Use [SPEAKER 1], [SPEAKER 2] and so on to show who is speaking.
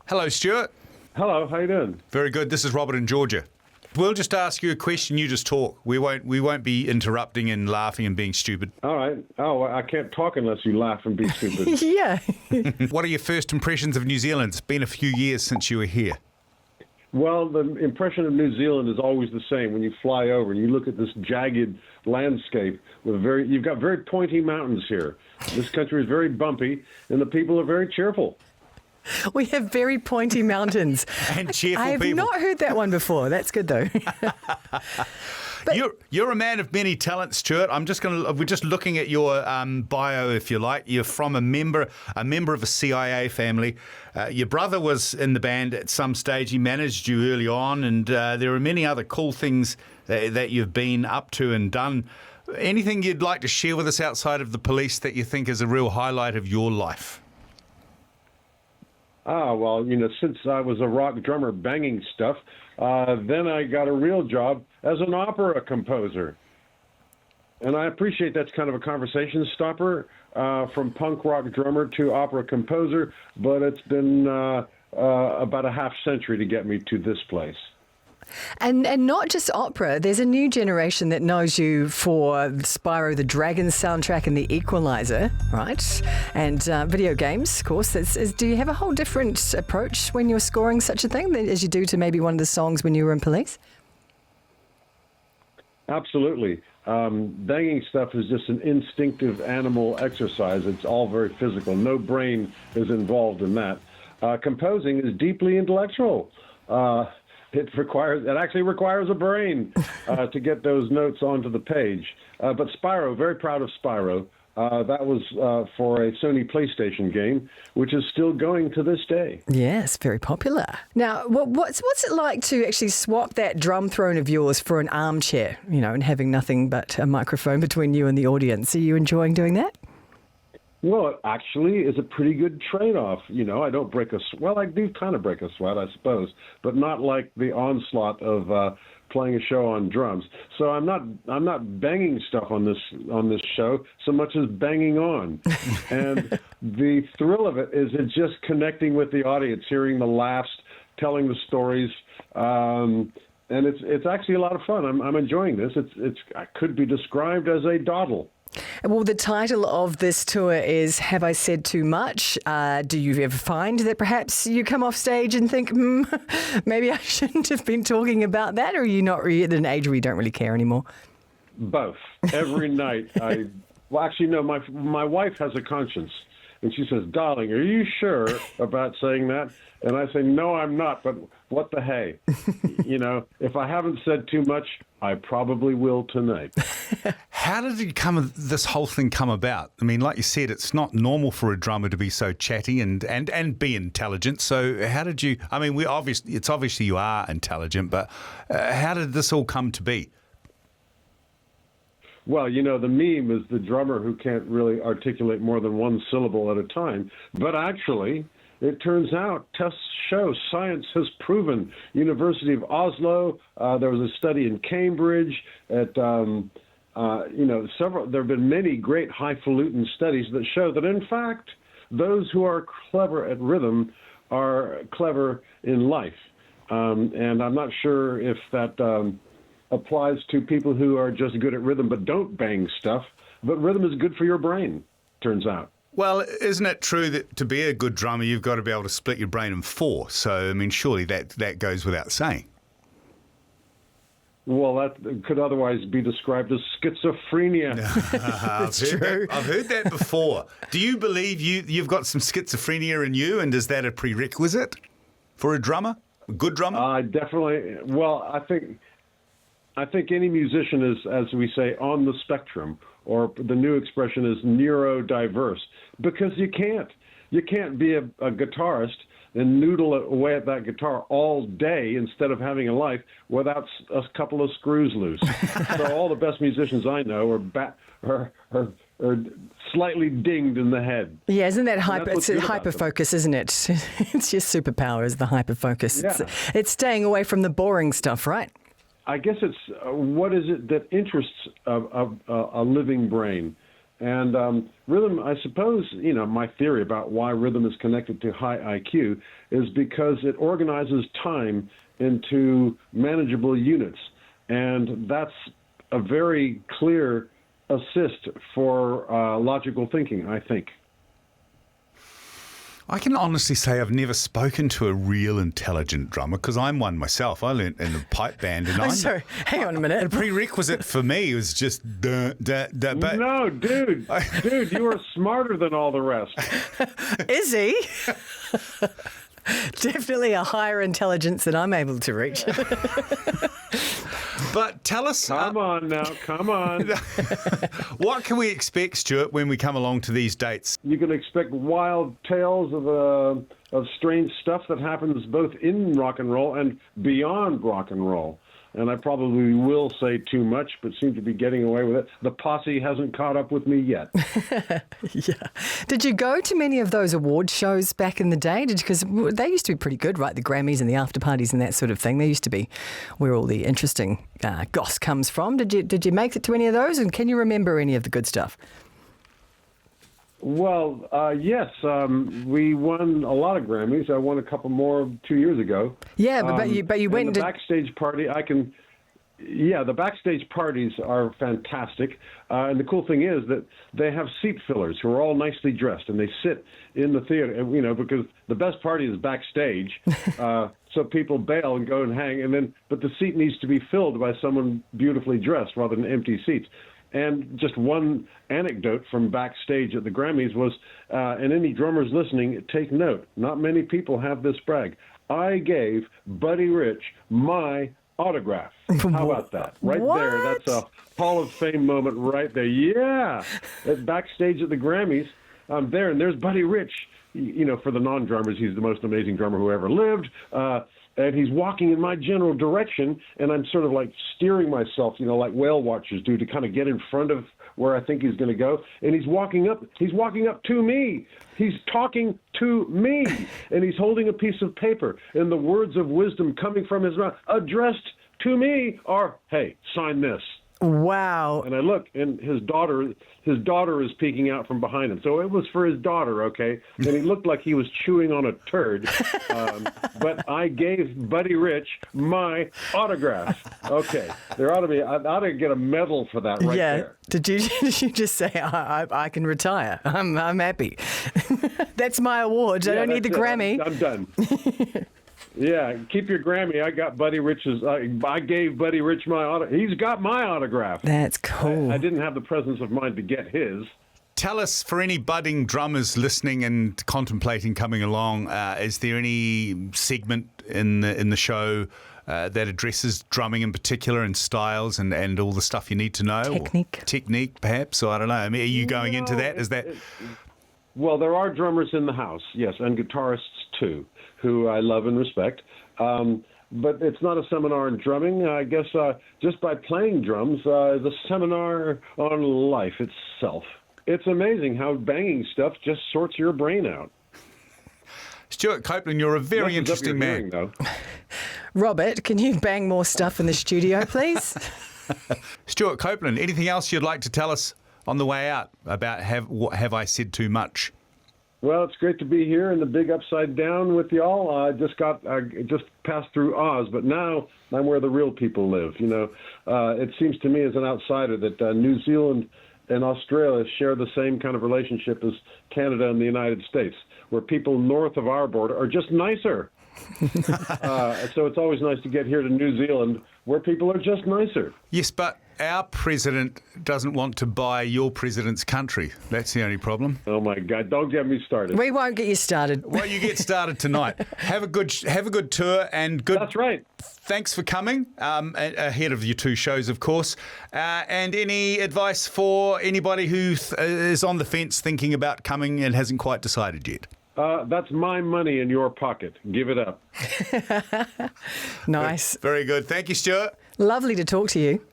[SPEAKER 1] Hello, Stewart.
[SPEAKER 2] Hello, how you doing?
[SPEAKER 1] Very good. This is Robert in Georgia. We'll just ask you a question. You just talk. We won't be interrupting and laughing and being stupid.
[SPEAKER 2] All right. Oh, I can't talk unless you laugh and be stupid.
[SPEAKER 3] Yeah.
[SPEAKER 1] What are your first impressions of New Zealand? It's been a few years since you were here.
[SPEAKER 2] Well, the impression of New Zealand is always the same. When you fly over and you look at this jagged landscape with you've got very pointy mountains here. This country is very bumpy, and the people are very cheerful.
[SPEAKER 3] We have very pointy mountains.
[SPEAKER 1] And cheerful
[SPEAKER 3] I have
[SPEAKER 1] people.
[SPEAKER 3] not heard that one before. That's good, though.
[SPEAKER 1] You're a man of many talents, Stuart. We're just looking at your bio, if you like. You're from a member of a CIA family. Your brother was in the band at some stage. He managed you early on, and there are many other cool things that you've been up to and done. Anything you'd like to share with us outside of the police that you think is a real highlight of your life?
[SPEAKER 2] Well, since I was a rock drummer banging stuff, then I got a real job as an opera composer. And I appreciate that's kind of a conversation stopper, from punk rock drummer to opera composer, but it's been about a half century to get me to this place.
[SPEAKER 3] And not just opera. There's a new generation that knows you for Spyro the Dragon soundtrack and The Equalizer, right? And video games, of course. Do you have a whole different approach when you're scoring such a thing as you do to maybe one of the songs when you were in police?
[SPEAKER 2] Absolutely. Banging stuff is just an instinctive animal exercise. It's all very physical. No brain is involved in that. Composing is deeply intellectual. It actually requires a brain to get those notes onto the page. But Spyro, very proud of Spyro. That was for a Sony PlayStation game, which is still going to this day.
[SPEAKER 3] Yes, very popular. Now, what's it like to actually swap that drum throne of yours for an armchair, and having nothing but a microphone between you and the audience? Are you enjoying doing that?
[SPEAKER 2] Well, it actually is a pretty good trade-off. I don't break well, I do kind of break a sweat, I suppose, but not like the onslaught of playing a show on drums. So I'm not banging stuff on this show so much as banging on. And the thrill of it is it's just connecting with the audience, hearing the laughs, telling the stories. And it's actually a lot of fun. I'm enjoying this. It could be described as a dawdle.
[SPEAKER 3] Well, the title of this tour is Have I Said Too Much? Do you ever find that perhaps you come off stage and think, maybe I shouldn't have been talking about that? Or are you not really at an age where you don't really care anymore?
[SPEAKER 2] Both. Every night no, my wife has a conscience. And she says, darling, are you sure about saying that? And I say, no, I'm not, but what the hey? If I haven't said too much, I probably will tonight.
[SPEAKER 1] How did this whole thing come about? I mean, like you said, it's not normal for a drummer to be so chatty and be intelligent. So how did you, it's obviously you are intelligent, but how did this all come to be?
[SPEAKER 2] Well, the meme is the drummer who can't really articulate more than one syllable at a time. But actually, it turns out tests show, science has proven. University of Oslo, there was a study in Cambridge, there have been many great highfalutin studies that show that, in fact, those who are clever at rhythm are clever in life. And I'm not sure if that applies to people who are just good at rhythm but don't bang stuff. But rhythm is good for your brain, turns out.
[SPEAKER 1] Well, isn't it true that to be a good drummer, you've got to be able to split your brain in four? So, surely that goes without saying.
[SPEAKER 2] Well, that could otherwise be described as schizophrenia.
[SPEAKER 1] I've heard that before. Do you believe you've got some schizophrenia in you, and is that a prerequisite for a drummer, a good drummer?
[SPEAKER 2] Definitely. Well, I think any musician is, as we say, on the spectrum, or the new expression is neurodiverse, because you can't be a guitarist and noodle away at that guitar all day instead of having a life without a couple of screws loose. So all the best musicians I know are slightly dinged in the head.
[SPEAKER 3] Yeah, isn't that it's a hyper-focus, isn't it? It's your superpower is the hyper-focus.
[SPEAKER 2] Yeah.
[SPEAKER 3] It's staying away from the boring stuff, right?
[SPEAKER 2] I guess it's what is it that interests a living brain? And rhythm, I suppose, my theory about why rhythm is connected to high IQ is because it organizes time into manageable units. And that's a very clear assist for logical thinking, I think.
[SPEAKER 1] I can honestly say I've never spoken to a real intelligent drummer because I'm one myself. I learnt in the pipe band, and
[SPEAKER 3] Sorry, hang on a minute.
[SPEAKER 1] A prerequisite for me was just duh, duh, duh. But
[SPEAKER 2] No, dude, you are smarter than all the rest.
[SPEAKER 3] Is he? Definitely a higher intelligence than I'm able to reach.
[SPEAKER 1] But tell us...
[SPEAKER 2] Come on now, come on.
[SPEAKER 1] What can we expect, Stuart, when we come along to these dates?
[SPEAKER 2] You can expect wild tales of strange stuff that happens both in rock and roll and beyond rock and roll. And I probably will say too much, but seem to be getting away with it. The posse hasn't caught up with me yet.
[SPEAKER 3] Yeah. Did you go to many of those award shows back in the day? Because they used to be pretty good, right? The Grammys and the after parties and that sort of thing. They used to be where all the interesting goss comes from. Did you make it to any of those? And can you remember any of the good stuff?
[SPEAKER 2] Well, yes. We won a lot of Grammys. I won a couple more 2 years ago.
[SPEAKER 3] Yeah, but you went
[SPEAKER 2] and the backstage party. The backstage parties are fantastic. And the cool thing is that they have seat fillers who are all nicely dressed, and they sit in the theater. Because the best party is backstage. So people bail and go and hang, but the seat needs to be filled by someone beautifully dressed rather than empty seats. And just one anecdote from backstage at the Grammys was, and any drummers listening, take note, not many people have this brag. I gave Buddy Rich my autograph. How about that? Right
[SPEAKER 3] What?
[SPEAKER 2] there. That's a Hall of Fame moment right there. Yeah. At backstage at the Grammys, I'm there, and there's Buddy Rich. For the non-drummers, he's the most amazing drummer who ever lived. And he's walking in my general direction, and I'm sort of like steering myself, like whale watchers do, to kind of get in front of where I think he's going to go. And he's walking up to me. He's talking to me, and he's holding a piece of paper, and the words of wisdom coming from his mouth addressed to me are, "Hey, sign this."
[SPEAKER 3] Wow.
[SPEAKER 2] And I look, and his daughter is peeking out from behind him. So it was for his daughter, okay? And he looked like he was chewing on a turd. But I gave Buddy Rich my autograph. Okay. I ought to get a medal for that right there.
[SPEAKER 3] Did you just say, I can retire? I'm happy. That's my award. I don't need the Grammy.
[SPEAKER 2] I'm done. Yeah, keep your Grammy. I got Buddy Rich's. I gave Buddy Rich my autograph. He's got my autograph.
[SPEAKER 3] That's cool.
[SPEAKER 2] I didn't have the presence of mind to get his.
[SPEAKER 1] Tell us, for any budding drummers listening and contemplating coming along, is there any segment in the show that addresses drumming in particular and styles and all the stuff you need to know? Technique, perhaps? Or I don't know. I mean, are you going into that? Is that...
[SPEAKER 2] Well, there are drummers in the house, yes, and guitarists too, who I love and respect. But it's not a seminar in drumming. I guess just by playing drums is a seminar on life itself. It's amazing how banging stuff just sorts your brain out.
[SPEAKER 1] Stewart Copeland, you're a very interesting man.
[SPEAKER 2] Hearing,
[SPEAKER 3] Robert, can you bang more stuff in the studio, please?
[SPEAKER 1] Stewart Copeland, anything else you'd like to tell us on the way out about have I said too much?
[SPEAKER 2] Well, it's great to be here in the big upside down with y'all. I just passed through Oz, but now I'm where the real people live. It seems to me as an outsider that New Zealand and Australia share the same kind of relationship as Canada and the United States, where people north of our border are just nicer. So it's always nice to get here to New Zealand, where people are just nicer.
[SPEAKER 1] Yes, but our president doesn't want to buy your president's country. That's the only problem.
[SPEAKER 2] Oh my God! Don't get me started.
[SPEAKER 3] We won't get you started.
[SPEAKER 1] Well, you get started tonight. Have a good tour and good.
[SPEAKER 2] That's right.
[SPEAKER 1] Thanks for coming ahead of your two shows, of course. And any advice for anybody who is on the fence, thinking about coming and hasn't quite decided yet?
[SPEAKER 2] That's my money in your pocket. Give it up.
[SPEAKER 3] Nice.
[SPEAKER 1] Very good. Thank you, Stuart.
[SPEAKER 3] Lovely to talk to you.